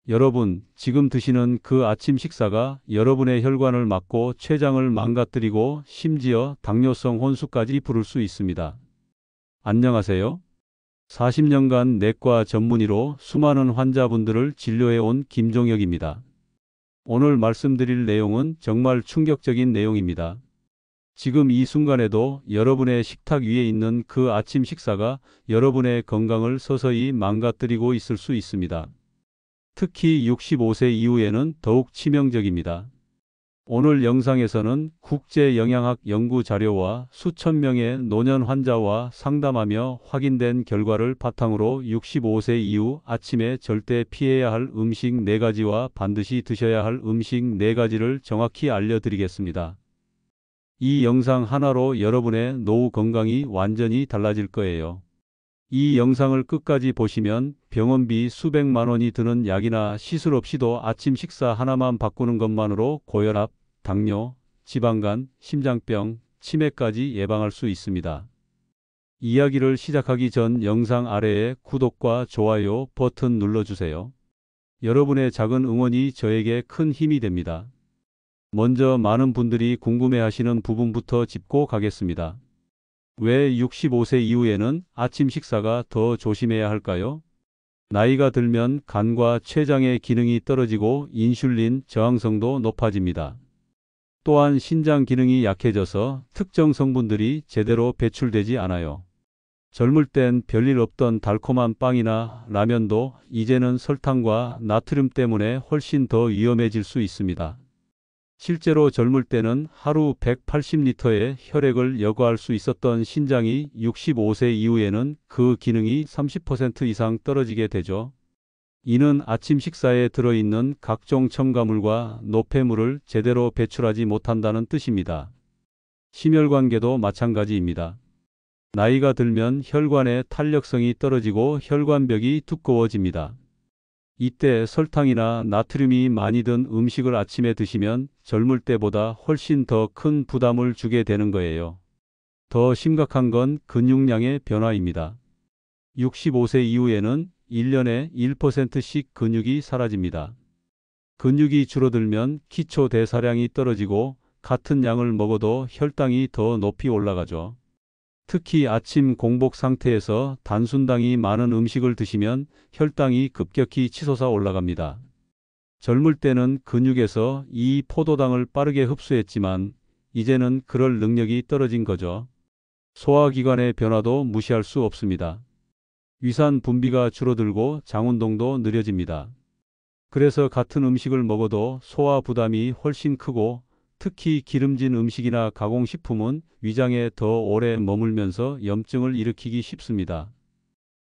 여러분, 지금 드시는 그 아침 식사가 여러분의 혈관을 막고 췌장을 망가뜨리고 심지어 당뇨성 혼수까지 부를 수 있습니다. 안녕하세요. 40년간 내과 전문의로 수많은 환자분들을 진료해온 김종혁입니다. 오늘 말씀드릴 내용은 정말 충격적인 내용입니다. 지금 이 순간에도 여러분의 식탁 위에 있는 그 아침 식사가 여러분의 건강을 서서히 망가뜨리고 있을 수 있습니다. 특히 65세 이후에는 더욱 치명적입니다. 오늘 영상에서는 국제영양학 연구 자료와 수천 명의 노년 환자와 상담하며 확인된 결과를 바탕으로 65세 이후 아침에 절대 피해야 할 음식 4가지와 반드시 드셔야 할 음식 4가지를 정확히 알려드리겠습니다. 이 영상 하나로 여러분의 노후 건강이 완전히 달라질 거예요. 이 영상을 끝까지 보시면 병원비 수백만 원이 드는 약이나 시술 없이도 아침 식사 하나만 바꾸는 것만으로 고혈압, 당뇨, 지방간, 심장병, 치매까지 예방할 수 있습니다. 이야기를 시작하기 전 영상 아래에 구독과 좋아요 버튼 눌러주세요. 여러분의 작은 응원이 저에게 큰 힘이 됩니다. 먼저 많은 분들이 궁금해하시는 부분부터 짚고 가겠습니다. 왜 65세 이후에는 아침 식사가 더 조심해야 할까요? 나이가 들면 간과 췌장의 기능이 떨어지고 인슐린 저항성도 높아집니다. 또한 신장 기능이 약해져서 특정 성분들이 제대로 배출되지 않아요. 젊을 땐 별일 없던 달콤한 빵이나 라면도 이제는 설탕과 나트륨 때문에 훨씬 더 위험해질 수 있습니다. 실제로 젊을 때는 하루 180리터의 혈액을 여과할 수 있었던 신장이 65세 이후에는 그 기능이 30% 이상 떨어지게 되죠. 이는 아침 식사에 들어있는 각종 첨가물과 노폐물을 제대로 배출하지 못한다는 뜻입니다. 심혈관계도 마찬가지입니다. 나이가 들면 혈관의 탄력성이 떨어지고 혈관벽이 두꺼워집니다. 이때 설탕이나 나트륨이 많이 든 음식을 아침에 드시면 젊을 때보다 훨씬 더 큰 부담을 주게 되는 거예요. 더 심각한 건 근육량의 변화입니다. 65세 이후에는 1년에 1%씩 근육이 사라집니다. 근육이 줄어들면 기초 대사량이 떨어지고 같은 양을 먹어도 혈당이 더 높이 올라가죠. 특히 아침 공복 상태에서 단순당이 많은 음식을 드시면 혈당이 급격히 치솟아 올라갑니다. 젊을 때는 근육에서 이 포도당을 빠르게 흡수했지만 이제는 그럴 능력이 떨어진 거죠. 소화기관의 변화도 무시할 수 없습니다. 위산 분비가 줄어들고 장운동도 느려집니다. 그래서 같은 음식을 먹어도 소화 부담이 훨씬 크고 특히 기름진 음식이나 가공식품은 위장에 더 오래 머물면서 염증을 일으키기 쉽습니다.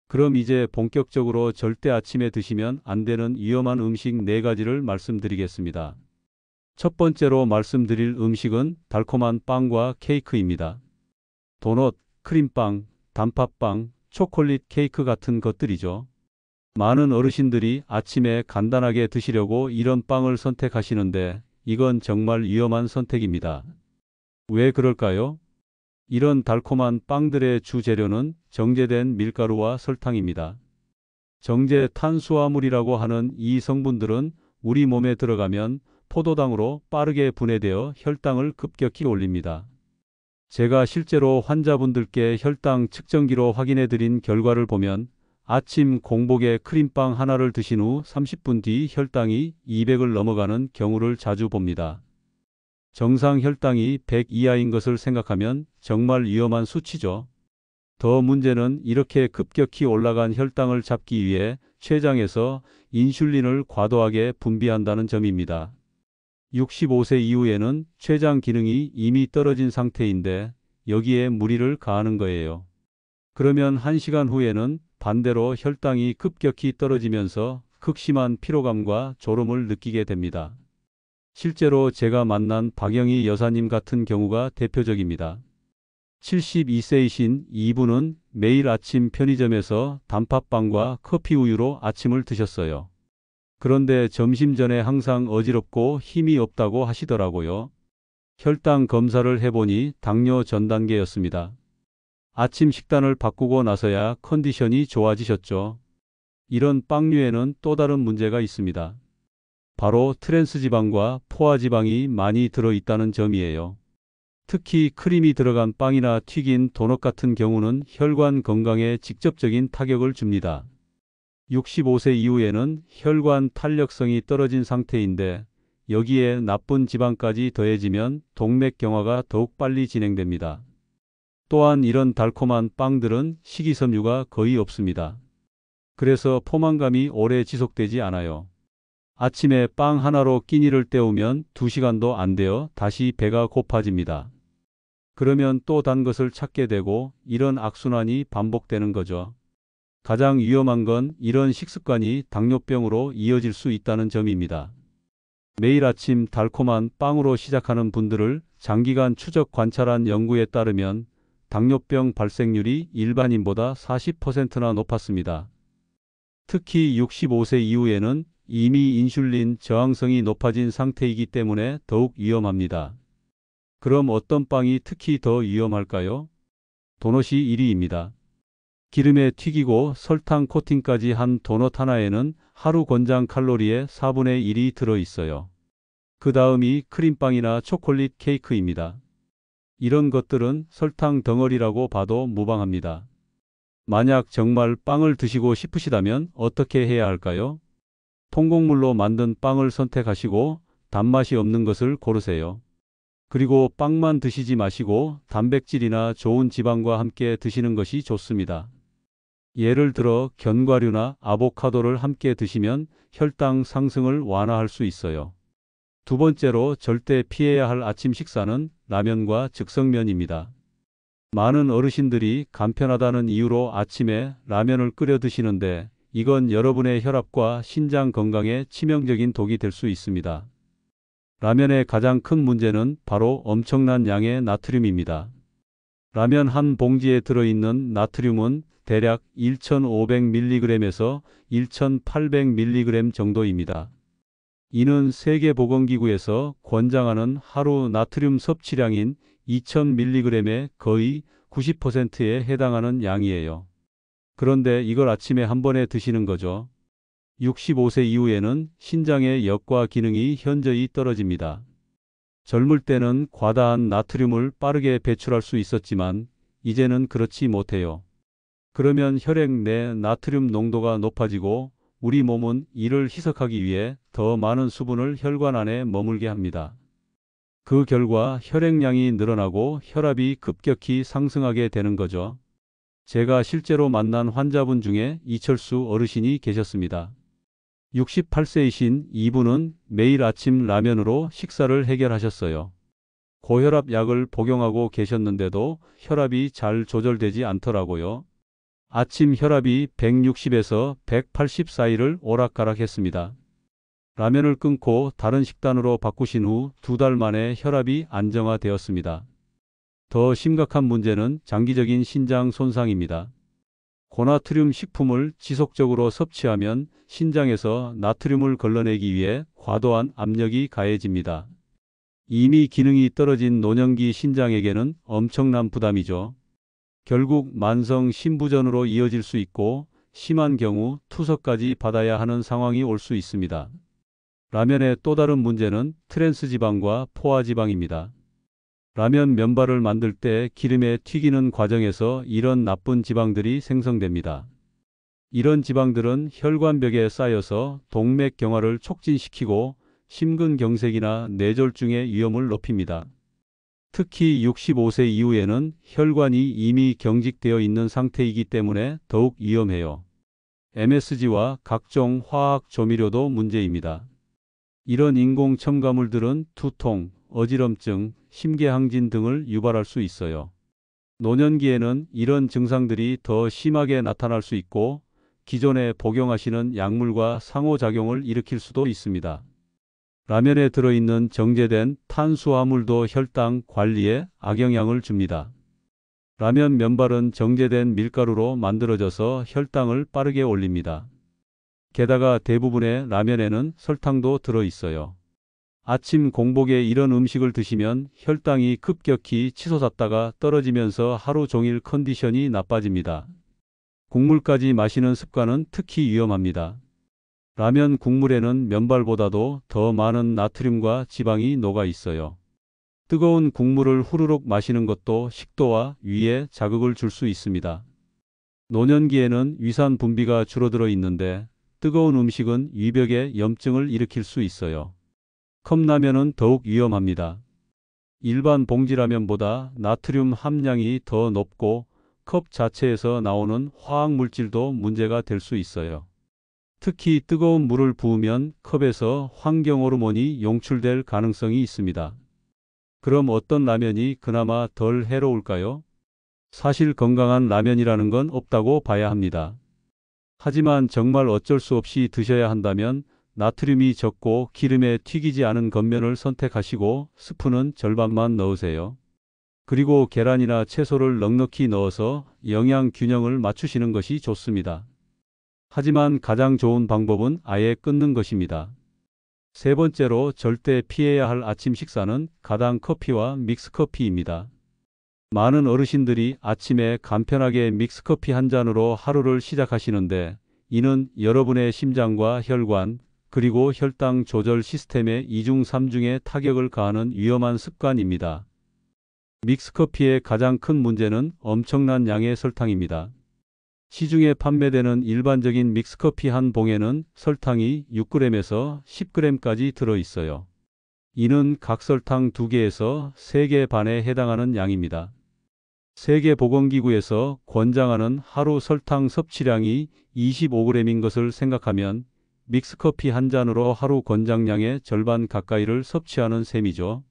그럼 이제 본격적으로 절대 아침에 드시면 안 되는 위험한 음식 4가지를 말씀드리겠습니다. 첫 번째로 말씀드릴 음식은 달콤한 빵과 케이크입니다. 도넛, 크림빵, 단팥빵, 초콜릿 케이크 같은 것들이죠. 많은 어르신들이 아침에 간단하게 드시려고 이런 빵을 선택하시는데 이건 정말 위험한 선택입니다. 왜 그럴까요? 이런 달콤한 빵들의 주재료는 정제된 밀가루와 설탕입니다. 정제 탄수화물이라고 하는 이 성분들은 우리 몸에 들어가면 포도당으로 빠르게 분해되어 혈당을 급격히 올립니다. 제가 실제로 환자분들께 혈당 측정기로 확인해 드린 결과를 보면 아침 공복에 크림빵 하나를 드신 후 30분 뒤 혈당이 200을 넘어가는 경우를 자주 봅니다. 정상 혈당이 100 이하인 것을 생각하면 정말 위험한 수치죠. 더 문제는 이렇게 급격히 올라간 혈당을 잡기 위해 췌장에서 인슐린을 과도하게 분비한다는 점입니다. 65세 이후에는 췌장 기능이 이미 떨어진 상태인데 여기에 무리를 가하는 거예요. 그러면 1시간 후에는 반대로 혈당이 급격히 떨어지면서 극심한 피로감과 졸음을 느끼게 됩니다. 실제로 제가 만난 박영희 여사님 같은 경우가 대표적입니다. 72세이신 이분은 매일 아침 편의점에서 단팥빵과 커피 우유로 아침을 드셨어요. 그런데 점심 전에 항상 어지럽고 힘이 없다고 하시더라고요. 혈당 검사를 해보니 당뇨 전 단계였습니다. 아침 식단을 바꾸고 나서야 컨디션이 좋아지셨죠. 이런 빵류에는 또 다른 문제가 있습니다. 바로 트랜스 지방과 포화 지방이 많이 들어있다는 점이에요. 특히 크림이 들어간 빵이나 튀긴 도넛 같은 경우는 혈관 건강에 직접적인 타격을 줍니다. 65세 이후에는 혈관 탄력성이 떨어진 상태인데 여기에 나쁜 지방까지 더해지면 동맥경화가 더욱 빨리 진행됩니다. 또한 이런 달콤한 빵들은 식이섬유가 거의 없습니다. 그래서 포만감이 오래 지속되지 않아요. 아침에 빵 하나로 끼니를 때우면 2시간도 안 되어 다시 배가 고파집니다. 그러면 또 단 것을 찾게 되고 이런 악순환이 반복되는 거죠. 가장 위험한 건 이런 식습관이 당뇨병으로 이어질 수 있다는 점입니다. 매일 아침 달콤한 빵으로 시작하는 분들을 장기간 추적 관찰한 연구에 따르면 당뇨병 발생률이 일반인보다 40%나 높았습니다. 특히 65세 이후에는 이미 인슐린 저항성이 높아진 상태이기 때문에 더욱 위험합니다. 그럼 어떤 빵이 특히 더 위험할까요? 도넛이 1위입니다. 기름에 튀기고 설탕 코팅까지 한 도넛 하나에는 하루 권장 칼로리의 4분의 1이 들어있어요. 그 다음이 크림빵이나 초콜릿 케이크입니다. 이런 것들은 설탕 덩어리라고 봐도 무방합니다. 만약 정말 빵을 드시고 싶으시다면 어떻게 해야 할까요? 통곡물로 만든 빵을 선택하시고 단맛이 없는 것을 고르세요. 그리고 빵만 드시지 마시고 단백질이나 좋은 지방과 함께 드시는 것이 좋습니다. 예를 들어 견과류나 아보카도를 함께 드시면 혈당 상승을 완화할 수 있어요. 두 번째로 절대 피해야 할 아침 식사는 라면과 즉석면입니다. 많은 어르신들이 간편하다는 이유로 아침에 라면을 끓여 드시는데 이건 여러분의 혈압과 신장 건강에 치명적인 독이 될 수 있습니다. 라면의 가장 큰 문제는 바로 엄청난 양의 나트륨입니다. 라면 한 봉지에 들어있는 나트륨은 대략 1,500mg에서 1,800mg 정도입니다. 이는 세계보건기구에서 권장하는 하루 나트륨 섭취량인 2,000mg의 거의 90%에 해당하는 양이에요. 그런데 이걸 아침에 한 번에 드시는 거죠. 65세 이후에는 신장의 역과 기능이 현저히 떨어집니다. 젊을 때는 과다한 나트륨을 빠르게 배출할 수 있었지만 이제는 그렇지 못해요. 그러면 혈액 내 나트륨 농도가 높아지고 우리 몸은 이를 희석하기 위해 더 많은 수분을 혈관 안에 머물게 합니다. 그 결과 혈액량이 늘어나고 혈압이 급격히 상승하게 되는 거죠. 제가 실제로 만난 환자분 중에 이철수 어르신이 계셨습니다. 68세이신 이분은 매일 아침 라면으로 식사를 해결하셨어요. 고혈압 약을 복용하고 계셨는데도 혈압이 잘 조절되지 않더라고요. 아침 혈압이 160에서 180 사이를 오락가락했습니다. 라면을 끊고 다른 식단으로 바꾸신 후 2달 만에 혈압이 안정화되었습니다. 더 심각한 문제는 장기적인 신장 손상입니다. 고나트륨 식품을 지속적으로 섭취하면 신장에서 나트륨을 걸러내기 위해 과도한 압력이 가해집니다. 이미 기능이 떨어진 노년기 신장에게는 엄청난 부담이죠. 결국 만성 신부전으로 이어질 수 있고 심한 경우 투석까지 받아야 하는 상황이 올 수 있습니다. 라면의 또 다른 문제는 트랜스 지방과 포화 지방입니다. 라면 면발을 만들 때 기름에 튀기는 과정에서 이런 나쁜 지방들이 생성됩니다. 이런 지방들은 혈관벽에 쌓여서 동맥경화를 촉진시키고 심근경색이나 뇌졸중의 위험을 높입니다. 특히 65세 이후에는 혈관이 이미 경직되어 있는 상태이기 때문에 더욱 위험해요. MSG와 각종 화학 조미료도 문제입니다. 이런 인공 첨가물들은 두통, 어지럼증, 심계항진 등을 유발할 수 있어요. 노년기에는 이런 증상들이 더 심하게 나타날 수 있고 기존에 복용하시는 약물과 상호작용을 일으킬 수도 있습니다. 라면에 들어있는 정제된 탄수화물도 혈당 관리에 악영향을 줍니다. 라면 면발은 정제된 밀가루로 만들어져서 혈당을 빠르게 올립니다. 게다가 대부분의 라면에는 설탕도 들어있어요. 아침 공복에 이런 음식을 드시면 혈당이 급격히 치솟았다가 떨어지면서 하루 종일 컨디션이 나빠집니다. 국물까지 마시는 습관은 특히 위험합니다. 라면 국물에는 면발보다도 더 많은 나트륨과 지방이 녹아 있어요. 뜨거운 국물을 후루룩 마시는 것도 식도와 위에 자극을 줄 수 있습니다. 노년기에는 위산 분비가 줄어들어 있는데 뜨거운 음식은 위벽에 염증을 일으킬 수 있어요. 컵라면은 더욱 위험합니다. 일반 봉지라면보다 나트륨 함량이 더 높고 컵 자체에서 나오는 화학 물질도 문제가 될 수 있어요. 특히 뜨거운 물을 부으면 컵에서 환경 호르몬이 용출될 가능성이 있습니다. 그럼 어떤 라면이 그나마 덜 해로울까요? 사실 건강한 라면이라는 건 없다고 봐야 합니다. 하지만 정말 어쩔 수 없이 드셔야 한다면 나트륨이 적고 기름에 튀기지 않은 겉면을 선택하시고 스프는 절반만 넣으세요. 그리고 계란이나 채소를 넉넉히 넣어서 영양 균형을 맞추시는 것이 좋습니다. 하지만 가장 좋은 방법은 아예 끊는 것입니다. 세 번째로 절대 피해야 할 아침 식사는 가당 커피와 믹스커피입니다. 많은 어르신들이 아침에 간편하게 믹스커피 한 잔으로 하루를 시작하시는데 이는 여러분의 심장과 혈관 그리고 혈당 조절 시스템에 이중 삼중의 타격을 가하는 위험한 습관입니다. 믹스커피의 가장 큰 문제는 엄청난 양의 설탕입니다. 시중에 판매되는 일반적인 믹스커피 한 봉에는 설탕이 6g에서 10g까지 들어있어요. 이는 각설탕 2개에서 3개 반에 해당하는 양입니다. 세계보건기구에서 권장하는 하루 설탕 섭취량이 25g인 것을 생각하면 믹스커피 한 잔으로 하루 권장량의 절반 가까이를 섭취하는 셈이죠.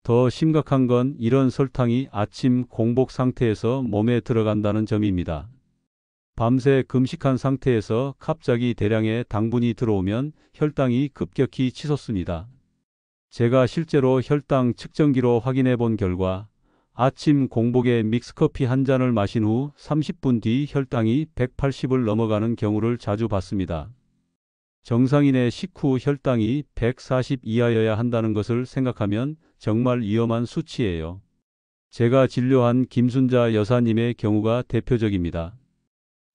더 심각한 건 이런 설탕이 아침 공복 상태에서 몸에 들어간다는 점입니다. 밤새 금식한 상태에서 갑자기 대량의 당분이 들어오면 혈당이 급격히 치솟습니다. 제가 실제로 혈당 측정기로 확인해 본 결과 아침 공복에 믹스커피 한 잔을 마신 후 30분 뒤 혈당이 180을 넘어가는 경우를 자주 봤습니다. 정상인의 식후 혈당이 140 이하여야 한다는 것을 생각하면 정말 위험한 수치예요. 제가 진료한 김순자 여사님의 경우가 대표적입니다.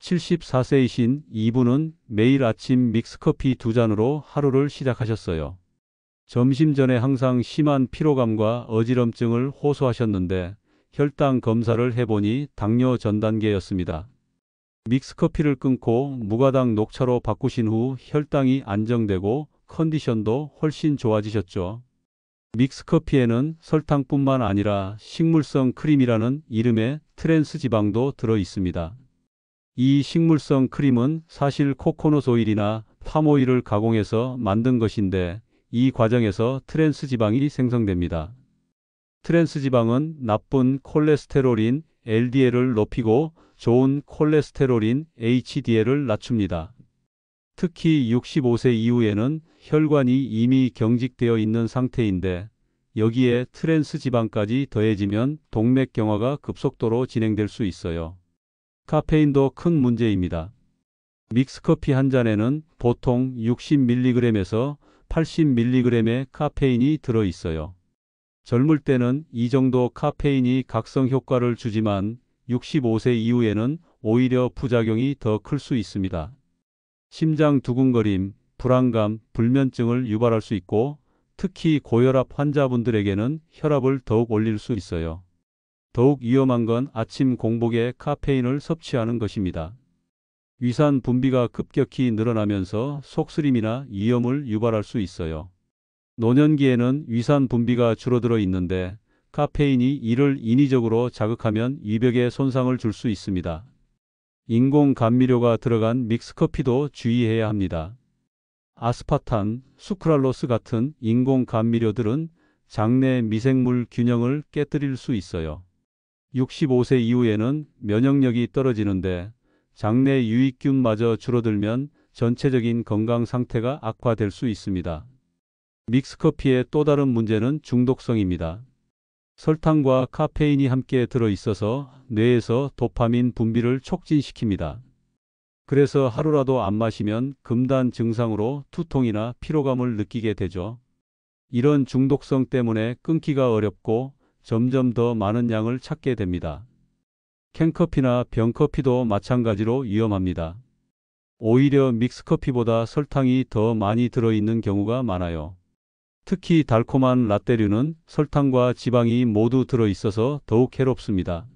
74세이신 이분은 매일 아침 믹스커피 2잔으로 하루를 시작하셨어요. 점심 전에 항상 심한 피로감과 어지럼증을 호소하셨는데 혈당 검사를 해보니 당뇨 전 단계였습니다. 믹스커피를 끊고 무가당 녹차로 바꾸신 후 혈당이 안정되고 컨디션도 훨씬 좋아지셨죠. 믹스커피에는 설탕뿐만 아니라 식물성 크림이라는 이름의 트랜스 지방도 들어 있습니다. 이 식물성 크림은 사실 코코넛 오일이나 팜오일을 가공해서 만든 것인데 이 과정에서 트랜스 지방이 생성됩니다. 트랜스 지방은 나쁜 콜레스테롤인 LDL을 높이고 좋은 콜레스테롤인 HDL을 낮춥니다. 특히 65세 이후에는 혈관이 이미 경직되어 있는 상태인데 여기에 트랜스 지방까지 더해지면 동맥경화가 급속도로 진행될 수 있어요. 카페인도 큰 문제입니다. 믹스커피 한 잔에는 보통 60mg에서 80mg의 카페인이 들어 있어요. 젊을 때는 이 정도 카페인이 각성 효과를 주지만 65세 이후에는 오히려 부작용이 더 클 수 있습니다. 심장 두근거림, 불안감, 불면증을 유발할 수 있고 특히 고혈압 환자분들에게는 혈압을 더욱 올릴 수 있어요. 더욱 위험한 건 아침 공복에 카페인을 섭취하는 것입니다. 위산 분비가 급격히 늘어나면서 속쓰림이나 위염을 유발할 수 있어요. 노년기에는 위산 분비가 줄어들어 있는데 카페인이 이를 인위적으로 자극하면 위벽에 손상을 줄 수 있습니다. 인공 감미료가 들어간 믹스커피도 주의해야 합니다. 아스파탄, 수크랄로스 같은 인공 감미료들은 장내 미생물 균형을 깨뜨릴 수 있어요. 65세 이후에는 면역력이 떨어지는데 장내 유익균마저 줄어들면 전체적인 건강 상태가 악화될 수 있습니다. 믹스커피의 또 다른 문제는 중독성입니다. 설탕과 카페인이 함께 들어있어서 뇌에서 도파민 분비를 촉진시킵니다. 그래서 하루라도 안 마시면 금단 증상으로 두통이나 피로감을 느끼게 되죠. 이런 중독성 때문에 끊기가 어렵고 점점 더 많은 양을 찾게 됩니다. 캔커피나 병커피도 마찬가지로 위험합니다. 오히려 믹스커피보다 설탕이 더 많이 들어있는 경우가 많아요. 특히 달콤한 라떼류는 설탕과 지방이 모두 들어있어서 더욱 해롭습니다.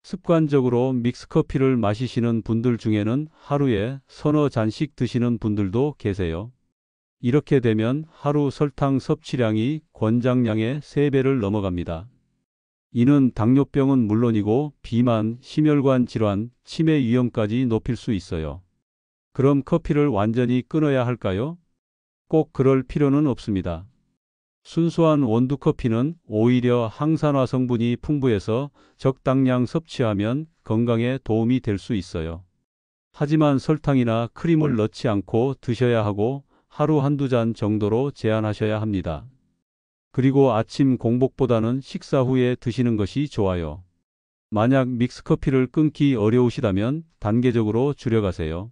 습관적으로 믹스커피를 마시시는 분들 중에는 하루에 서너 잔씩 드시는 분들도 계세요. 이렇게 되면 하루 설탕 섭취량이 권장량의 3배를 넘어갑니다. 이는 당뇨병은 물론이고 비만, 심혈관 질환, 치매 위험까지 높일 수 있어요. 그럼 커피를 완전히 끊어야 할까요? 꼭 그럴 필요는 없습니다. 순수한 원두커피는 오히려 항산화 성분이 풍부해서 적당량 섭취하면 건강에 도움이 될 수 있어요. 하지만 설탕이나 크림을 넣지 않고 드셔야 하고 하루 한두 잔 정도로 제한하셔야 합니다. 그리고 아침 공복보다는 식사 후에 드시는 것이 좋아요. 만약 믹스커피를 끊기 어려우시다면 단계적으로 줄여가세요.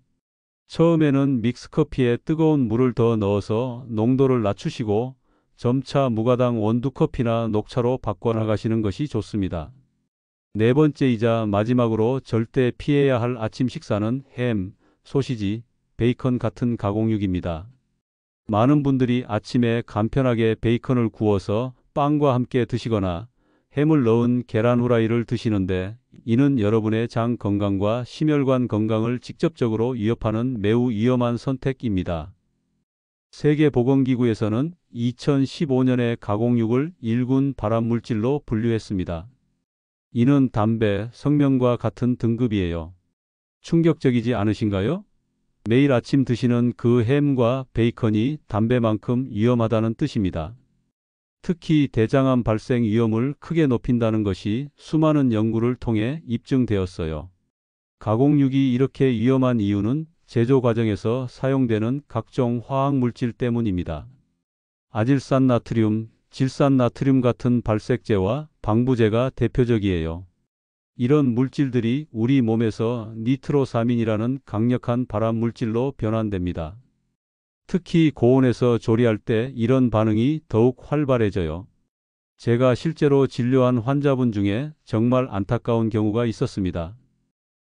처음에는 믹스커피에 뜨거운 물을 더 넣어서 농도를 낮추시고 점차 무가당 원두커피나 녹차로 바꿔나가시는 것이 좋습니다. 네 번째이자 마지막으로 절대 피해야 할 아침 식사는 햄, 소시지, 베이컨 같은 가공육입니다. 많은 분들이 아침에 간편하게 베이컨을 구워서 빵과 함께 드시거나 햄을 넣은 계란 후라이를 드시는데 이는 여러분의 장 건강과 심혈관 건강을 직접적으로 위협하는 매우 위험한 선택입니다. 세계보건기구에서는 2015년에 가공육을 1군 발암물질로 분류했습니다. 이는 담배, 성명과 같은 등급이에요. 충격적이지 않으신가요? 매일 아침 드시는 그 햄과 베이컨이 담배만큼 위험하다는 뜻입니다. 특히 대장암 발생 위험을 크게 높인다는 것이 수많은 연구를 통해 입증되었어요. 가공육이 이렇게 위험한 이유는 제조 과정에서 사용되는 각종 화학물질 때문입니다. 아질산나트륨, 질산나트륨 같은 발색제와 방부제가 대표적이에요. 이런 물질들이 우리 몸에서 니트로사민이라는 강력한 발암물질로 변환됩니다. 특히 고온에서 조리할 때 이런 반응이 더욱 활발해져요. 제가 실제로 진료한 환자분 중에 정말 안타까운 경우가 있었습니다.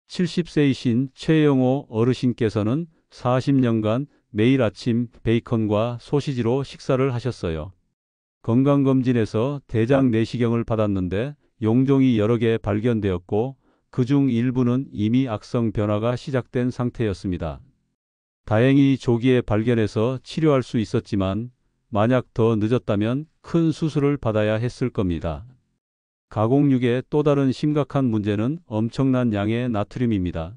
70세이신 최영호 어르신께서는 40년간 매일 아침 베이컨과 소시지로 식사를 하셨어요. 건강검진에서 대장 내시경을 받았는데 용종이 여러 개 발견되었고 그중 일부는 이미 악성 변화가 시작된 상태였습니다. 다행히 조기에 발견해서 치료할 수 있었지만 만약 더 늦었다면 큰 수술을 받아야 했을 겁니다. 가공육의 또 다른 심각한 문제는 엄청난 양의 나트륨입니다.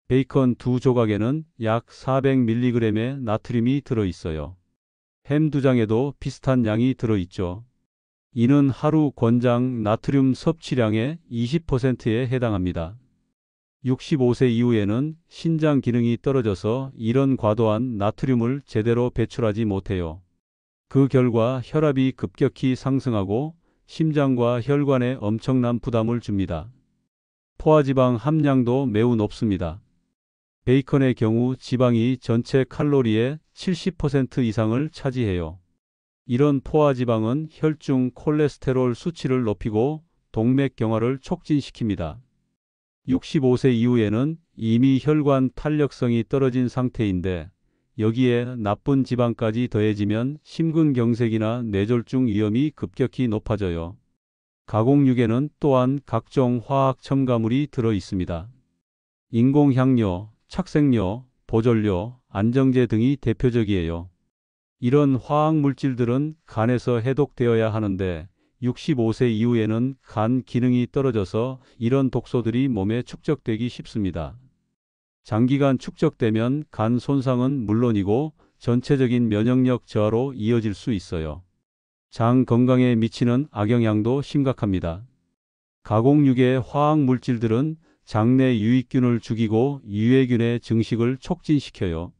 베이컨 2조각에는 약 400mg의 나트륨이 들어있어요. 햄 2장에도 비슷한 양이 들어있죠. 이는 하루 권장 나트륨 섭취량의 20%에 해당합니다. 65세 이후에는 신장 기능이 떨어져서 이런 과도한 나트륨을 제대로 배출하지 못해요. 그 결과 혈압이 급격히 상승하고 심장과 혈관에 엄청난 부담을 줍니다. 포화지방 함량도 매우 높습니다. 베이컨의 경우 지방이 전체 칼로리의 70% 이상을 차지해요. 이런 포화지방은 혈중 콜레스테롤 수치를 높이고 동맥경화를 촉진시킵니다. 65세 이후에는 이미 혈관 탄력성이 떨어진 상태인데 여기에 나쁜 지방까지 더해지면 심근경색이나 뇌졸중 위험이 급격히 높아져요. 가공육에는 또한 각종 화학 첨가물이 들어 있습니다. 인공향료, 착색료, 보존료, 안정제 등이 대표적이에요. 이런 화학물질들은 간에서 해독되어야 하는데 65세 이후에는 간 기능이 떨어져서 이런 독소들이 몸에 축적되기 쉽습니다. 장기간 축적되면 간 손상은 물론이고 전체적인 면역력 저하로 이어질 수 있어요. 장 건강에 미치는 악영향도 심각합니다. 가공육의 화학물질들은 장내 유익균을 죽이고 유해균의 증식을 촉진시켜요.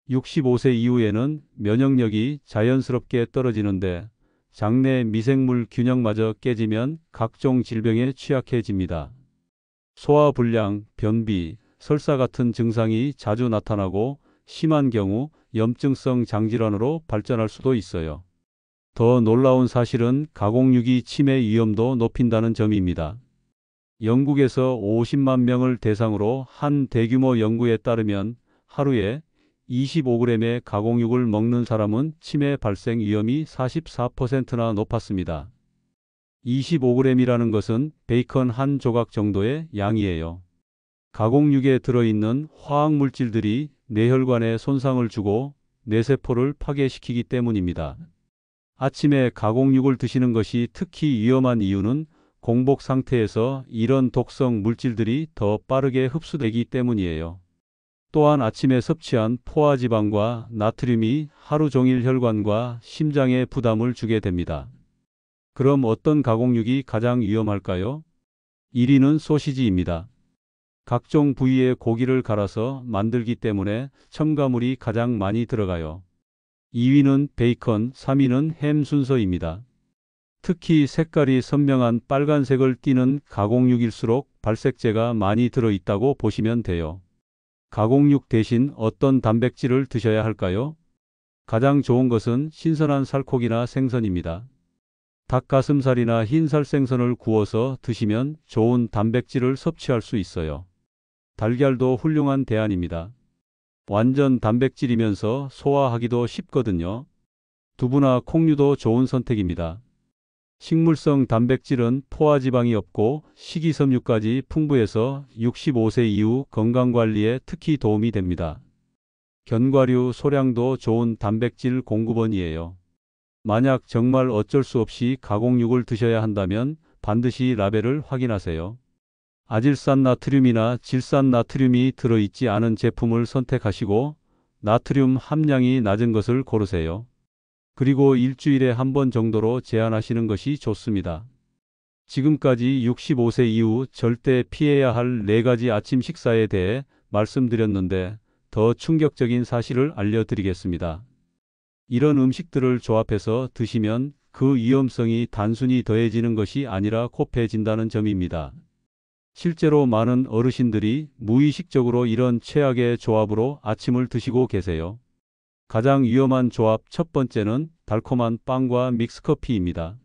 65세 이후에는 면역력이 자연스럽게 떨어지는데 장내 미생물 균형마저 깨지면 각종 질병에 취약해집니다. 소화불량, 변비, 설사 같은 증상이 자주 나타나고 심한 경우 염증성 장질환으로 발전할 수도 있어요. 더 놀라운 사실은 가공육이 치매 위험도 높인다는 점입니다. 영국에서 50만 명을 대상으로 한 대규모 연구에 따르면 하루에 25g의 가공육을 먹는 사람은 치매 발생 위험이 44%나 높았습니다. 25g이라는 것은 베이컨 한 조각 정도의 양이에요. 가공육에 들어있는 화학물질들이 뇌혈관에 손상을 주고 뇌세포를 파괴시키기 때문입니다. 아침에 가공육을 드시는 것이 특히 위험한 이유는 공복 상태에서 이런 독성 물질들이 더 빠르게 흡수되기 때문이에요. 또한 아침에 섭취한 포화지방과 나트륨이 하루 종일 혈관과 심장에 부담을 주게 됩니다. 그럼 어떤 가공육이 가장 위험할까요? 1위는 소시지입니다. 각종 부위의 고기를 갈아서 만들기 때문에 첨가물이 가장 많이 들어가요. 2위는 베이컨, 3위는 햄 순서입니다. 특히 색깔이 선명한 빨간색을 띠는 가공육일수록 발색제가 많이 들어있다고 보시면 돼요. 가공육 대신 어떤 단백질을 드셔야 할까요? 가장 좋은 것은 신선한 살코기나 생선입니다. 닭가슴살이나 흰살 생선을 구워서 드시면 좋은 단백질을 섭취할 수 있어요. 달걀도 훌륭한 대안입니다. 완전 단백질이면서 소화하기도 쉽거든요. 두부나 콩류도 좋은 선택입니다. 식물성 단백질은 포화지방이 없고 식이섬유까지 풍부해서 65세 이후 건강관리에 특히 도움이 됩니다. 견과류, 소량도 좋은 단백질 공급원이에요. 만약 정말 어쩔 수 없이 가공육을 드셔야 한다면 반드시 라벨을 확인하세요. 아질산 나트륨이나 질산 나트륨이 들어있지 않은 제품을 선택하시고 나트륨 함량이 낮은 것을 고르세요. 그리고 일주일에 한 번 정도로 제한하시는 것이 좋습니다. 지금까지 65세 이후 절대 피해야 할 4가지 아침 식사에 대해 말씀드렸는데 더 충격적인 사실을 알려드리겠습니다. 이런 음식들을 조합해서 드시면 그 위험성이 단순히 더해지는 것이 아니라 곱해진다는 점입니다. 실제로 많은 어르신들이 무의식적으로 이런 최악의 조합으로 아침을 드시고 계세요. 가장 위험한 조합 첫 번째는 달콤한 빵과 믹스커피입니다.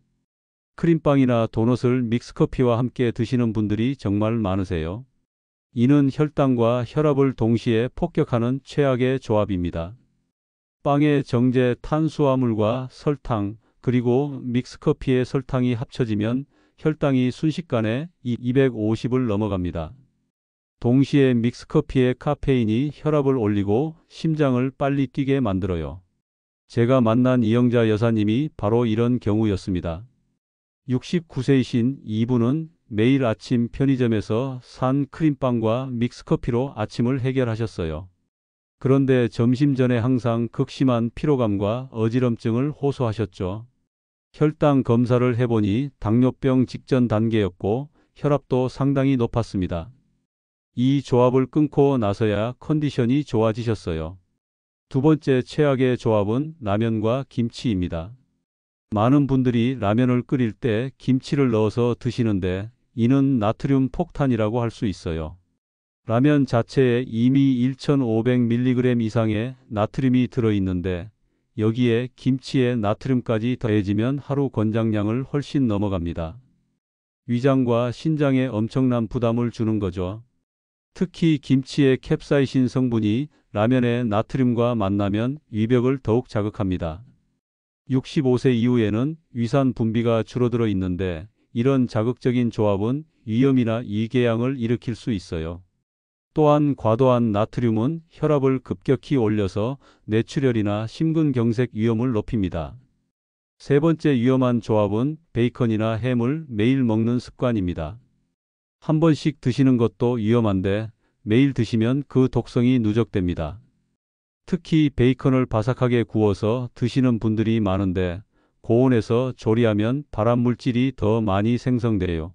크림빵이나 도넛을 믹스커피와 함께 드시는 분들이 정말 많으세요. 이는 혈당과 혈압을 동시에 폭격하는 최악의 조합입니다. 빵의 정제 탄수화물과 설탕, 그리고 믹스커피의 설탕이 합쳐지면 혈당이 순식간에 250을 넘어갑니다. 동시에 믹스커피의 카페인이 혈압을 올리고 심장을 빨리 뛰게 만들어요. 제가 만난 이영자 여사님이 바로 이런 경우였습니다. 69세이신 이분은 매일 아침 편의점에서 산 크림빵과 믹스커피로 아침을 해결하셨어요. 그런데 점심 전에 항상 극심한 피로감과 어지럼증을 호소하셨죠. 혈당 검사를 해보니 당뇨병 직전 단계였고 혈압도 상당히 높았습니다. 이 조합을 끊고 나서야 컨디션이 좋아지셨어요. 두 번째 최악의 조합은 라면과 김치입니다. 많은 분들이 라면을 끓일 때 김치를 넣어서 드시는데 이는 나트륨 폭탄이라고 할 수 있어요. 라면 자체에 이미 1500mg 이상의 나트륨이 들어있는데 여기에 김치에 나트륨까지 더해지면 하루 권장량을 훨씬 넘어갑니다. 위장과 신장에 엄청난 부담을 주는 거죠. 특히 김치의 캡사이신 성분이 라면의 나트륨과 만나면 위벽을 더욱 자극합니다. 65세 이후에는 위산 분비가 줄어들어 있는데 이런 자극적인 조합은 위염이나 위궤양을 일으킬 수 있어요. 또한 과도한 나트륨은 혈압을 급격히 올려서 뇌출혈이나 심근경색 위험을 높입니다. 세 번째 위험한 조합은 베이컨이나 햄을 매일 먹는 습관입니다. 한 번씩 드시는 것도 위험한데 매일 드시면 그 독성이 누적됩니다. 특히 베이컨을 바삭하게 구워서 드시는 분들이 많은데 고온에서 조리하면 발암물질이 더 많이 생성돼요.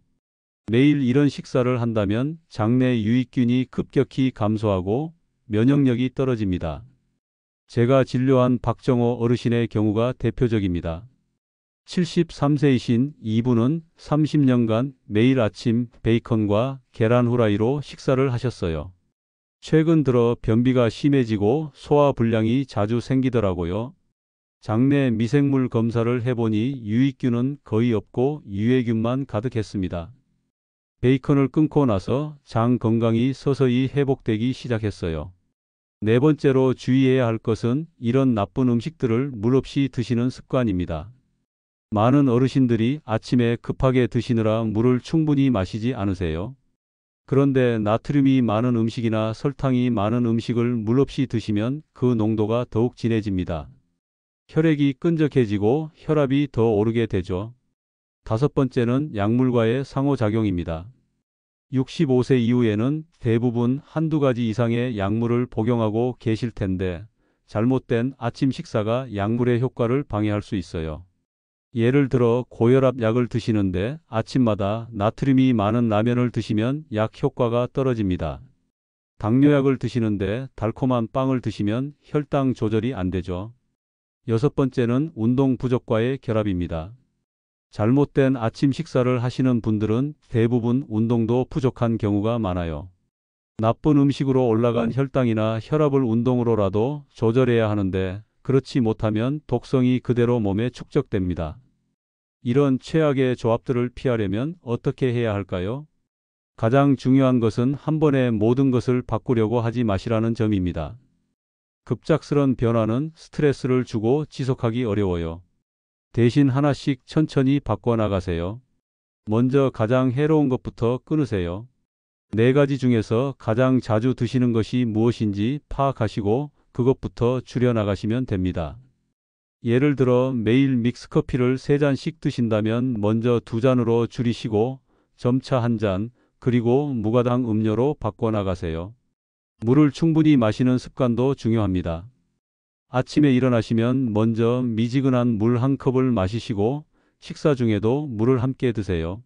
매일 이런 식사를 한다면 장내 유익균이 급격히 감소하고 면역력이 떨어집니다. 제가 진료한 박정호 어르신의 경우가 대표적입니다. 73세이신 이분은 30년간 매일 아침 베이컨과 계란 후라이로 식사를 하셨어요. 최근 들어 변비가 심해지고 소화불량이 자주 생기더라고요. 장내 미생물 검사를 해보니 유익균은 거의 없고 유해균만 가득했습니다. 베이컨을 끊고 나서 장 건강이 서서히 회복되기 시작했어요. 네 번째로 주의해야 할 것은 이런 나쁜 음식들을 물 없이 드시는 습관입니다. 많은 어르신들이 아침에 급하게 드시느라 물을 충분히 마시지 않으세요. 그런데 나트륨이 많은 음식이나 설탕이 많은 음식을 물 없이 드시면 그 농도가 더욱 진해집니다. 혈액이 끈적해지고 혈압이 더 오르게 되죠. 다섯 번째는 약물과의 상호작용입니다. 65세 이후에는 대부분 한두 가지 이상의 약물을 복용하고 계실 텐데 잘못된 아침 식사가 약물의 효과를 방해할 수 있어요. 예를 들어 고혈압 약을 드시는데 아침마다 나트륨이 많은 라면을 드시면 약 효과가 떨어집니다. 당뇨약을 드시는데 달콤한 빵을 드시면 혈당 조절이 안 되죠. 여섯 번째는 운동 부족과의 결합입니다. 잘못된 아침 식사를 하시는 분들은 대부분 운동도 부족한 경우가 많아요. 나쁜 음식으로 올라간 혈당이나 혈압을 운동으로라도 조절해야 하는데 그렇지 못하면 독성이 그대로 몸에 축적됩니다. 이런 최악의 조합들을 피하려면 어떻게 해야 할까요? 가장 중요한 것은 한 번에 모든 것을 바꾸려고 하지 마시라는 점입니다. 급작스런 변화는 스트레스를 주고 지속하기 어려워요. 대신 하나씩 천천히 바꿔나가세요. 먼저 가장 해로운 것부터 끊으세요. 네 가지 중에서 가장 자주 드시는 것이 무엇인지 파악하시고 그것부터 줄여나가시면 됩니다. 예를 들어 매일 믹스커피를 3잔씩 드신다면 먼저 2잔으로 줄이시고 점차 1잔, 그리고 무가당 음료로 바꿔나가세요. 물을 충분히 마시는 습관도 중요합니다. 아침에 일어나시면 먼저 미지근한 물 한 컵을 마시시고 식사 중에도 물을 함께 드세요.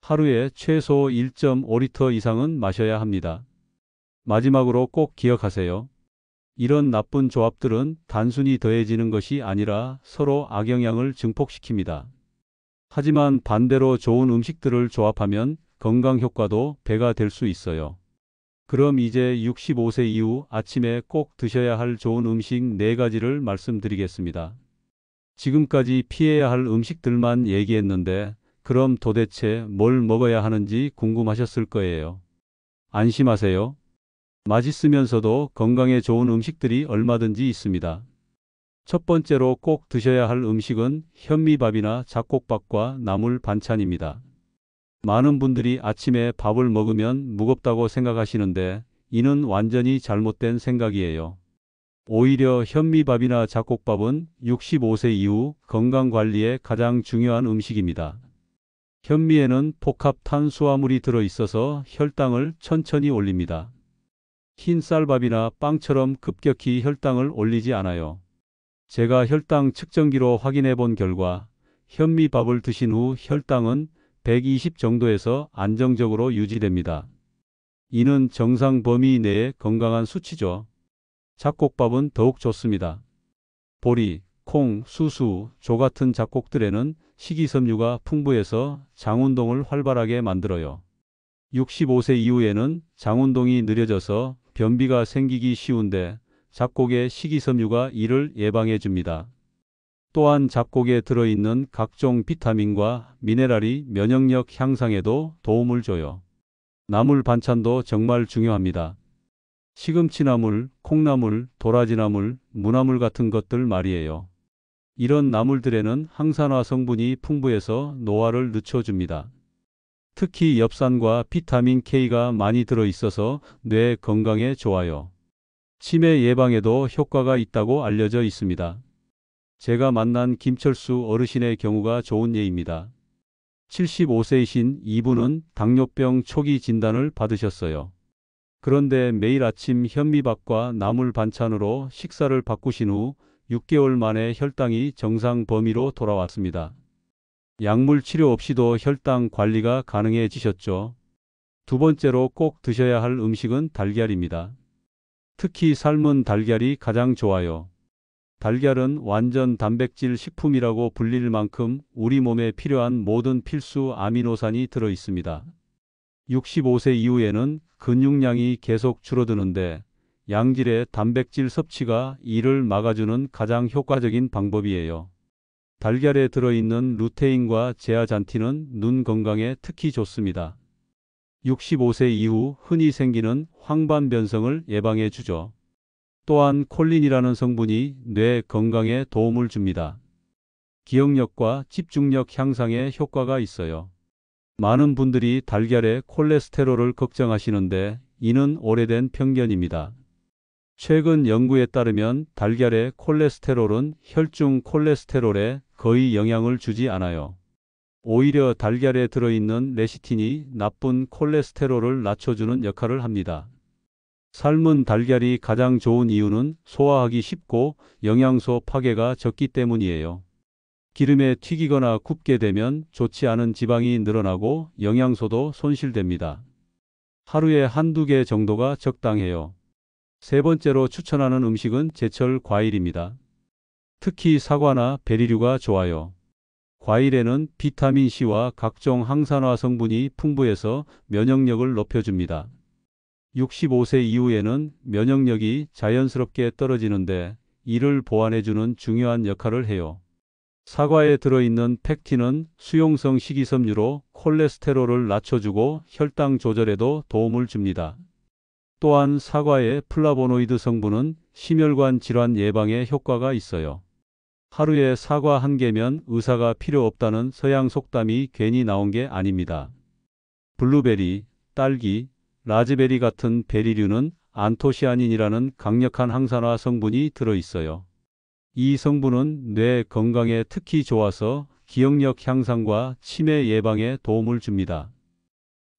하루에 최소 1.5리터 이상은 마셔야 합니다. 마지막으로 꼭 기억하세요. 이런 나쁜 조합들은 단순히 더해지는 것이 아니라 서로 악영향을 증폭시킵니다. 하지만 반대로 좋은 음식들을 조합하면 건강 효과도 배가 될 수 있어요. 그럼 이제 65세 이후 아침에 꼭 드셔야 할 좋은 음식 4가지를 말씀드리겠습니다. 지금까지 피해야 할 음식들만 얘기했는데 그럼 도대체 뭘 먹어야 하는지 궁금하셨을 거예요. 안심하세요. 맛있으면서도 건강에 좋은 음식들이 얼마든지 있습니다. 첫 번째로 꼭 드셔야 할 음식은 현미밥이나 잡곡밥과 나물 반찬입니다. 많은 분들이 아침에 밥을 먹으면 무겁다고 생각하시는데 이는 완전히 잘못된 생각이에요. 오히려 현미밥이나 잡곡밥은 65세 이후 건강관리에 가장 중요한 음식입니다. 현미에는 복합 탄수화물이 들어있어서 혈당을 천천히 올립니다. 흰 쌀밥이나 빵처럼 급격히 혈당을 올리지 않아요. 제가 혈당 측정기로 확인해 본 결과 현미밥을 드신 후 혈당은 120 정도에서 안정적으로 유지됩니다. 이는 정상 범위 내의 건강한 수치죠. 잡곡밥은 더욱 좋습니다. 보리, 콩, 수수, 조 같은 잡곡들에는 식이섬유가 풍부해서 장운동을 활발하게 만들어요. 65세 이후에는 장운동이 느려져서 변비가 생기기 쉬운데 잡곡의 식이섬유가 이를 예방해 줍니다. 또한 잡곡에 들어있는 각종 비타민과 미네랄이 면역력 향상에도 도움을 줘요. 나물 반찬도 정말 중요합니다. 시금치나물, 콩나물, 도라지나물, 무나물 같은 것들 말이에요. 이런 나물들에는 항산화 성분이 풍부해서 노화를 늦춰줍니다. 특히 엽산과 비타민 K가 많이 들어있어서 뇌 건강에 좋아요. 치매 예방에도 효과가 있다고 알려져 있습니다. 제가 만난 김철수 어르신의 경우가 좋은 예입니다. 75세이신 이분은 당뇨병 초기 진단을 받으셨어요. 그런데 매일 아침 현미밥과 나물 반찬으로 식사를 바꾸신 후 6개월 만에 혈당이 정상 범위로 돌아왔습니다. 약물 치료 없이도 혈당 관리가 가능해지셨죠. 두 번째로 꼭 드셔야 할 음식은 달걀입니다. 특히 삶은 달걀이 가장 좋아요. 달걀은 완전 단백질 식품이라고 불릴 만큼 우리 몸에 필요한 모든 필수 아미노산이 들어 있습니다. 65세 이후에는 근육량이 계속 줄어드는데 양질의 단백질 섭취가 이를 막아주는 가장 효과적인 방법이에요. 달걀에 들어있는 루테인과 제아잔틴은 눈 건강에 특히 좋습니다. 65세 이후 흔히 생기는 황반 변성을 예방해 주죠. 또한 콜린이라는 성분이 뇌 건강에 도움을 줍니다. 기억력과 집중력 향상에 효과가 있어요. 많은 분들이 달걀의 콜레스테롤을 걱정하시는데 이는 오래된 편견입니다. 최근 연구에 따르면 달걀의 콜레스테롤은 혈중 콜레스테롤에 거의 영향을 주지 않아요. 오히려 달걀에 들어있는 레시틴이 나쁜 콜레스테롤을 낮춰주는 역할을 합니다. 삶은 달걀이 가장 좋은 이유는 소화하기 쉽고 영양소 파괴가 적기 때문이에요. 기름에 튀기거나 굽게 되면 좋지 않은 지방이 늘어나고 영양소도 손실됩니다. 하루에 한두 개 정도가 적당해요. 세 번째로 추천하는 음식은 제철 과일입니다. 특히 사과나 베리류가 좋아요. 과일에는 비타민C와 각종 항산화 성분이 풍부해서 면역력을 높여줍니다. 65세 이후에는 면역력이 자연스럽게 떨어지는데 이를 보완해주는 중요한 역할을 해요. 사과에 들어있는 펙틴은 수용성 식이섬유로 콜레스테롤을 낮춰주고 혈당 조절에도 도움을 줍니다. 또한 사과의 플라보노이드 성분은 심혈관 질환 예방에 효과가 있어요. 하루에 사과 한 개면 의사가 필요 없다는 서양 속담이 괜히 나온 게 아닙니다. 블루베리, 딸기, 라즈베리 같은 베리류는 안토시아닌이라는 강력한 항산화 성분이 들어있어요. 이 성분은 뇌 건강에 특히 좋아서 기억력 향상과 치매 예방에 도움을 줍니다.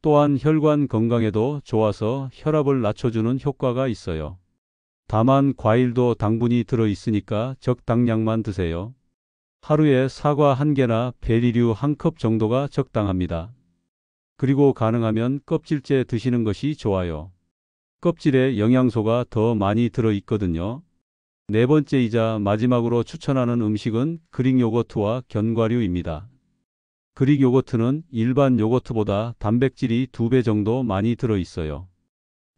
또한 혈관 건강에도 좋아서 혈압을 낮춰주는 효과가 있어요. 다만 과일도 당분이 들어있으니까 적당량만 드세요. 하루에 사과 한 개나 베리류 한 컵 정도가 적당합니다. 그리고 가능하면 껍질째 드시는 것이 좋아요. 껍질에 영양소가 더 많이 들어있거든요. 네 번째이자 마지막으로 추천하는 음식은 그릭 요거트와 견과류입니다. 그릭 요거트는 일반 요거트보다 단백질이 2배 정도 많이 들어있어요.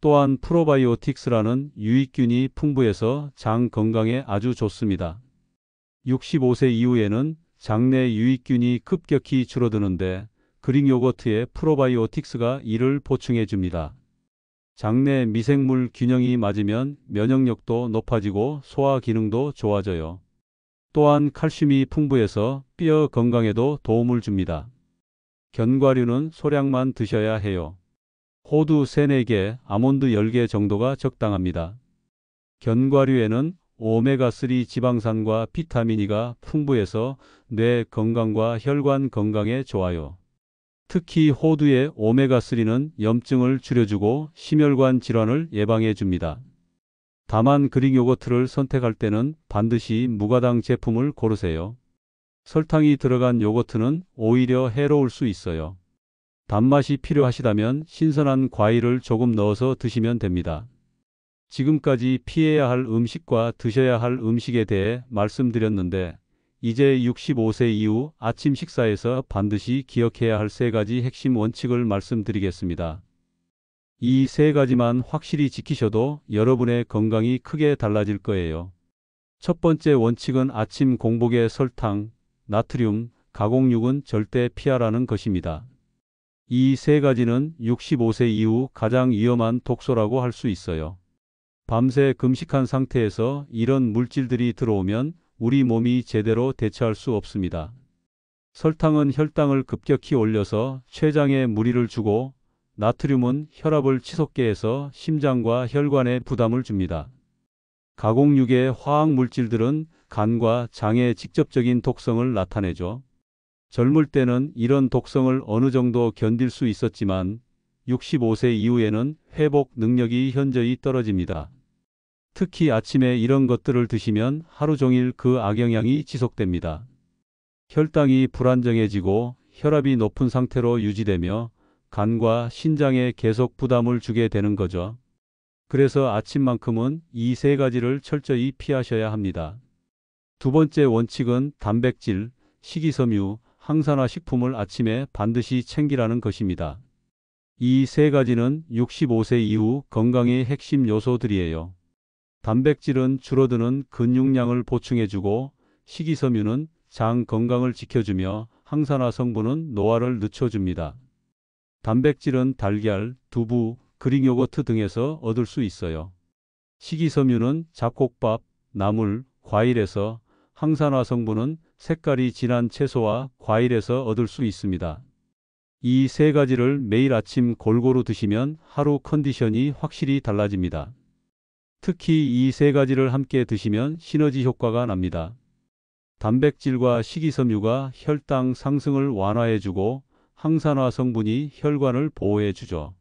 또한 프로바이오틱스라는 유익균이 풍부해서 장 건강에 아주 좋습니다. 65세 이후에는 장내 유익균이 급격히 줄어드는데 그릭 요거트의 프로바이오틱스가 이를 보충해 줍니다. 장내 미생물 균형이 맞으면 면역력도 높아지고 소화 기능도 좋아져요. 또한 칼슘이 풍부해서 뼈 건강에도 도움을 줍니다. 견과류는 소량만 드셔야 해요. 호두 3, 4개, 아몬드 10개 정도가 적당합니다. 견과류에는 오메가3 지방산과 비타민 E가 풍부해서 뇌 건강과 혈관 건강에 좋아요. 특히 호두의 오메가3는 염증을 줄여주고 심혈관 질환을 예방해 줍니다. 다만 그릭 요거트를 선택할 때는 반드시 무가당 제품을 고르세요. 설탕이 들어간 요거트는 오히려 해로울 수 있어요. 단맛이 필요하시다면 신선한 과일을 조금 넣어서 드시면 됩니다. 지금까지 피해야 할 음식과 드셔야 할 음식에 대해 말씀드렸는데 이제 65세 이후 아침 식사에서 반드시 기억해야 할 3가지 핵심 원칙을 말씀드리겠습니다. 이 3가지만 확실히 지키셔도 여러분의 건강이 크게 달라질 거예요. 첫 번째 원칙은 아침 공복에 설탕, 나트륨, 가공육은 절대 피하라는 것입니다. 이 3가지는 65세 이후 가장 위험한 독소라고 할 수 있어요. 밤새 금식한 상태에서 이런 물질들이 들어오면 우리 몸이 제대로 대처할 수 없습니다. 설탕은 혈당을 급격히 올려서 췌장에 무리를 주고 나트륨은 혈압을 치솟게 해서 심장과 혈관에 부담을 줍니다. 가공육의 화학 물질들은 간과 장에 직접적인 독성을 나타내죠. 젊을 때는 이런 독성을 어느 정도 견딜 수 있었지만 65세 이후에는 회복 능력이 현저히 떨어집니다. 특히 아침에 이런 것들을 드시면 하루 종일 그 악영향이 지속됩니다. 혈당이 불안정해지고 혈압이 높은 상태로 유지되며 간과 신장에 계속 부담을 주게 되는 거죠. 그래서 아침만큼은 이 3가지를 철저히 피하셔야 합니다. 두 번째 원칙은 단백질, 식이섬유, 항산화 식품을 아침에 반드시 챙기라는 것입니다. 이 3가지는 65세 이후 건강의 핵심 요소들이에요. 단백질은 줄어드는 근육량을 보충해주고 식이섬유는 장 건강을 지켜주며 항산화 성분은 노화를 늦춰줍니다. 단백질은 달걀, 두부, 그릭 요거트 등에서 얻을 수 있어요. 식이섬유는 잡곡밥, 나물, 과일에서, 항산화 성분은 색깔이 진한 채소와 과일에서 얻을 수 있습니다. 이 세 가지를 매일 아침 골고루 드시면 하루 컨디션이 확실히 달라집니다. 특히 이 세 가지를 함께 드시면 시너지 효과가 납니다. 단백질과 식이섬유가 혈당 상승을 완화해주고 항산화 성분이 혈관을 보호해주죠.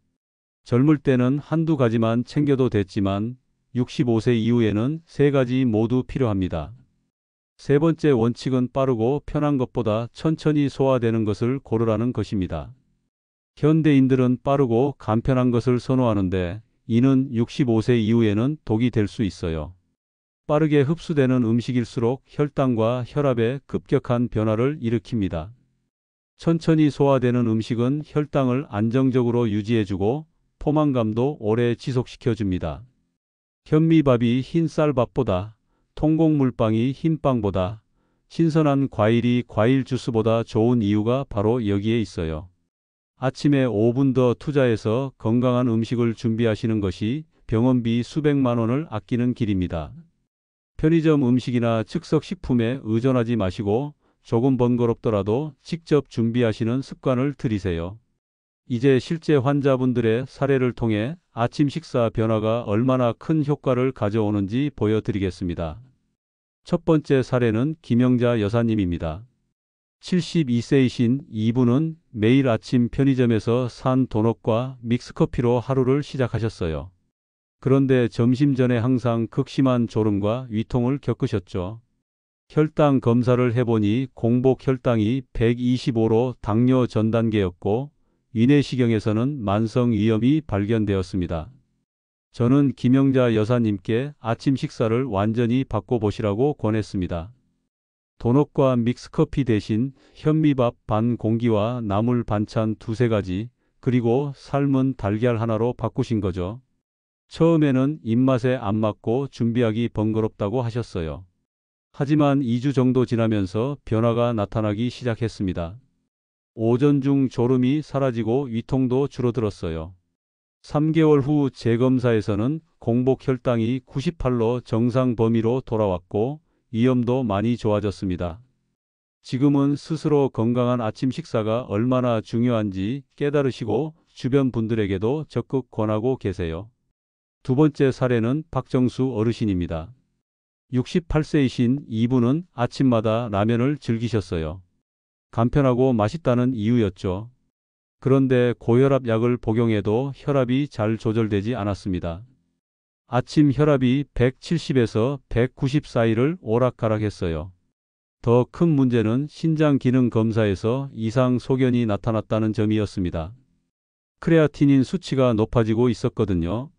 젊을 때는 한두 가지만 챙겨도 됐지만 65세 이후에는 세 가지 모두 필요합니다. 세 번째 원칙은 빠르고 편한 것보다 천천히 소화되는 것을 고르라는 것입니다. 현대인들은 빠르고 간편한 것을 선호하는데 이는 65세 이후에는 독이 될 수 있어요. 빠르게 흡수되는 음식일수록 혈당과 혈압에 급격한 변화를 일으킵니다. 천천히 소화되는 음식은 혈당을 안정적으로 유지해주고 포만감도 오래 지속시켜줍니다. 현미밥이 흰 쌀밥보다, 통곡물빵이 흰빵보다, 신선한 과일이 과일 주스보다 좋은 이유가 바로 여기에 있어요. 아침에 5분 더 투자해서 건강한 음식을 준비하시는 것이 병원비 수백만 원을 아끼는 길입니다. 편의점 음식이나 즉석식품에 의존하지 마시고 조금 번거롭더라도 직접 준비하시는 습관을 들이세요. 이제 실제 환자분들의 사례를 통해 아침 식사 변화가 얼마나 큰 효과를 가져오는지 보여드리겠습니다. 첫 번째 사례는 김영자 여사님입니다. 72세이신 이분은 매일 아침 편의점에서 산 도넛과 믹스커피로 하루를 시작하셨어요. 그런데 점심 전에 항상 극심한 졸음과 위통을 겪으셨죠. 혈당 검사를 해보니 공복 혈당이 125로 당뇨 전 단계였고 위내시경에서는 만성 위염이 발견되었습니다. 저는 김영자 여사님께 아침 식사를 완전히 바꿔보시라고 권했습니다. 도넛과 믹스커피 대신 현미밥 반 공기와 나물 반찬 두세 가지, 그리고 삶은 달걀 하나로 바꾸신 거죠. 처음에는 입맛에 안 맞고 준비하기 번거롭다고 하셨어요. 하지만 2주 정도 지나면서 변화가 나타나기 시작했습니다. 오전 중 졸음이 사라지고 위통도 줄어들었어요. 3개월 후 재검사에서는 공복 혈당이 98로 정상 범위로 돌아왔고 위염도 많이 좋아졌습니다. 지금은 스스로 건강한 아침 식사가 얼마나 중요한지 깨달으시고 주변 분들에게도 적극 권하고 계세요. 두 번째 사례는 박정수 어르신입니다. 68세이신 이분은 아침마다 라면을 즐기셨어요. 간편하고 맛있다는 이유였죠. 그런데 고혈압 약을 복용해도 혈압이 잘 조절되지 않았습니다. 아침 혈압이 170에서 190 사이를 오락가락했어요. 더 큰 문제는 신장 기능 검사에서 이상 소견이 나타났다는 점이었습니다. 크레아티닌 수치가 높아지고 있었거든요.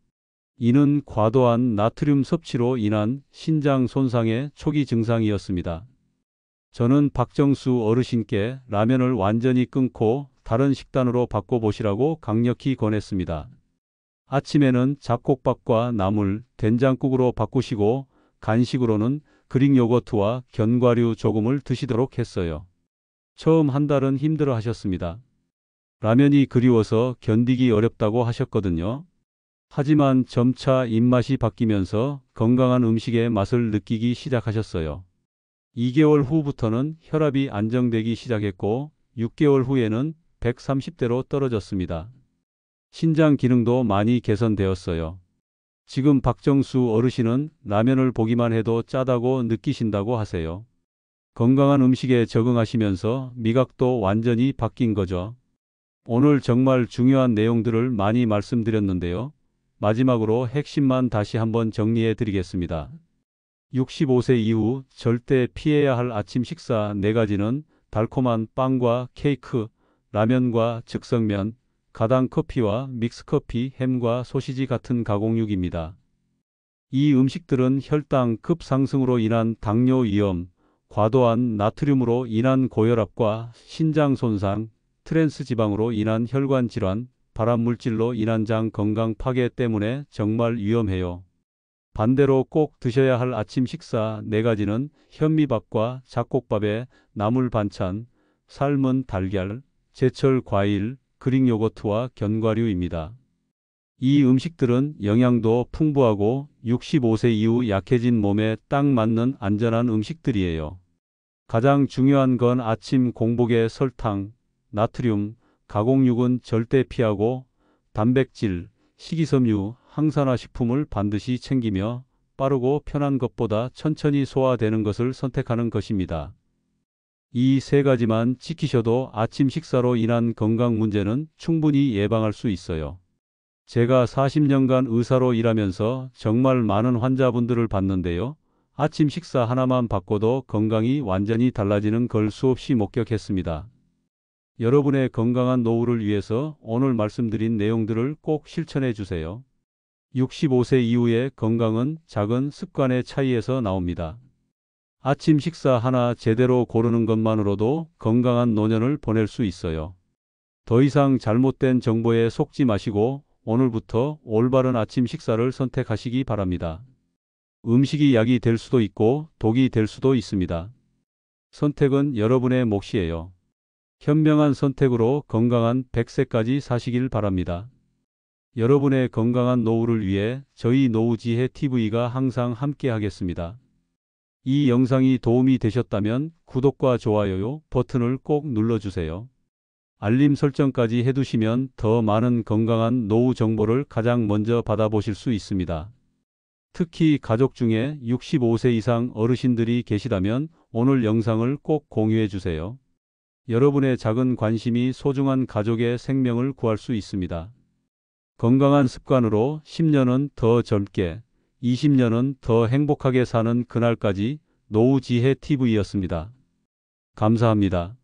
이는 과도한 나트륨 섭취로 인한 신장 손상의 초기 증상이었습니다. 저는 박정수 어르신께 라면을 완전히 끊고 다른 식단으로 바꿔보시라고 강력히 권했습니다. 아침에는 잡곡밥과 나물, 된장국으로 바꾸시고 간식으로는 그릭 요거트와 견과류 조금을 드시도록 했어요. 처음 한 달은 힘들어 하셨습니다. 라면이 그리워서 견디기 어렵다고 하셨거든요. 하지만 점차 입맛이 바뀌면서 건강한 음식의 맛을 느끼기 시작하셨어요. 2개월 후부터는 혈압이 안정되기 시작했고 6개월 후에는 130대로 떨어졌습니다. 신장 기능도 많이 개선되었어요. 지금 박정수 어르신은 라면을 보기만 해도 짜다고 느끼신다고 하세요. 건강한 음식에 적응하시면서 미각도 완전히 바뀐 거죠. 오늘 정말 중요한 내용들을 많이 말씀드렸는데요. 마지막으로 핵심만 다시 한번 정리해 드리겠습니다. 65세 이후 절대 피해야 할 아침 식사 4가지는 달콤한 빵과 케이크, 라면과 즉석면, 가당 커피와 믹스커피, 햄과 소시지 같은 가공육입니다. 이 음식들은 혈당 급상승으로 인한 당뇨 위험, 과도한 나트륨으로 인한 고혈압과 신장 손상, 트랜스 지방으로 인한 혈관 질환, 발암물질로 인한 장 건강 파괴 때문에 정말 위험해요. 반대로 꼭 드셔야 할 아침 식사 4가지는 현미밥과 잡곡밥에 나물 반찬, 삶은 달걀, 제철 과일, 그릭 요거트와 견과류입니다. 이 음식들은 영양도 풍부하고 65세 이후 약해진 몸에 딱 맞는 안전한 음식들이에요. 가장 중요한 건 아침 공복에 설탕, 나트륨, 가공육은 절대 피하고 단백질, 식이섬유, 항산화 식품을 반드시 챙기며 빠르고 편한 것보다 천천히 소화되는 것을 선택하는 것입니다. 이 세 가지만 지키셔도 아침 식사로 인한 건강 문제는 충분히 예방할 수 있어요. 제가 40년간 의사로 일하면서 정말 많은 환자분들을 봤는데요. 아침 식사 하나만 바꿔도 건강이 완전히 달라지는 걸 수없이 목격했습니다. 여러분의 건강한 노후를 위해서 오늘 말씀드린 내용들을 꼭 실천해 주세요. 65세 이후의 건강은 작은 습관의 차이에서 나옵니다. 아침 식사 하나 제대로 고르는 것만으로도 건강한 노년을 보낼 수 있어요. 더 이상 잘못된 정보에 속지 마시고 오늘부터 올바른 아침 식사를 선택하시기 바랍니다. 음식이 약이 될 수도 있고 독이 될 수도 있습니다. 선택은 여러분의 몫이에요. 현명한 선택으로 건강한 100세까지 사시길 바랍니다. 여러분의 건강한 노후를 위해 저희 노후지혜 TV가 항상 함께 하겠습니다. 이 영상이 도움이 되셨다면 구독과 좋아요 버튼을 꼭 눌러주세요. 알림 설정까지 해두시면 더 많은 건강한 노후 정보를 가장 먼저 받아보실 수 있습니다. 특히 가족 중에 65세 이상 어르신들이 계시다면 오늘 영상을 꼭 공유해 주세요. 여러분의 작은 관심이 소중한 가족의 생명을 구할 수 있습니다. 건강한 습관으로 10년은 더 젊게, 20년은 더 행복하게 사는 그날까지 노후지혜 TV였습니다. 감사합니다.